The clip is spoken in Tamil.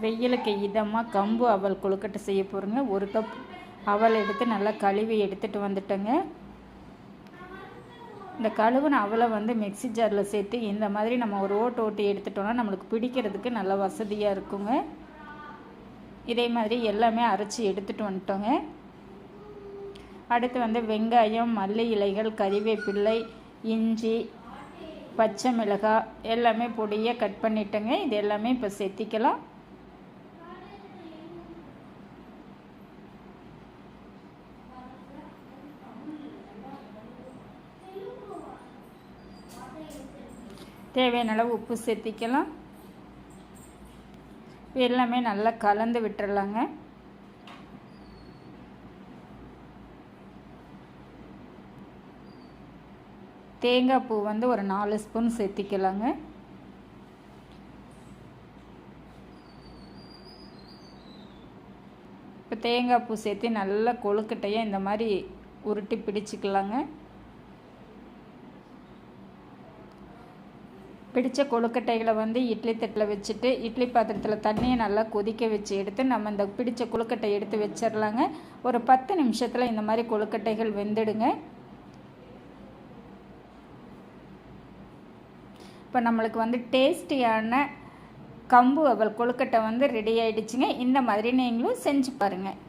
வெயிலுக்கு இதமாக கம்பு அவல் கொழுக்கட்டை செய்ய போகிறோங்க. 1 கப் அவல் எடுத்து நல்லா கழுவி எடுத்துகிட்டு வந்துட்டேங்க. இந்த கழுவுன அவலை மிக்ஸி ஜாரில் சேர்த்து இந்த மாதிரி நம்ம ஒரு ஓட்டி எடுத்துட்டோம்னா நம்மளுக்கு பிடிக்கிறதுக்கு நல்லா வசதியாக இருக்குங்க. இதே மாதிரி எல்லாமே அரைச்சி எடுத்துகிட்டு வந்துட்டோங்க. அடுத்து வெங்காயம், மல்லி இலைகள், கறிவேப்பிள்ளை, இஞ்சி, பச்சை மிளகாய் எல்லாமே பொடியாக கட் பண்ணிட்டேங்க. இது எல்லாமே இப்போ சேர்த்திக்கலாம். தேவையான அளவு உப்பு சேர்த்திக்கலாம். எல்லாமே நல்லா கலந்து விட்டுறலாங்க. தேங்காய் பூ ஒரு 4 ஸ்பூன் சேர்த்திக்கலாங்க. இப்போ தேங்காய் பூ சேர்த்து நல்லா கொழுக்கட்டையாக இந்த மாதிரி உருட்டி பிடிச்சிக்கலாங்க. பிடித்த கொழுக்கட்டைகளை இட்லி தட்டில் வச்சுட்டு இட்லி பாத்திரத்தில் தண்ணியை நல்லா கொதிக்க வச்சு எடுத்து நம்ம இந்த பிடித்த கொழுக்கட்டை எடுத்து வச்சிடலாங்க. ஒரு 10 நிமிஷத்தில் இந்த மாதிரி கொழுக்கட்டைகள் வெந்துடுங்க. இப்போ நம்மளுக்கு டேஸ்டியான கம்பு அவல் கொழுக்கட்டை ரெடி ஆகிடுச்சுங்க. இந்த மாதிரி நீங்களும் செஞ்சு பாருங்கள்.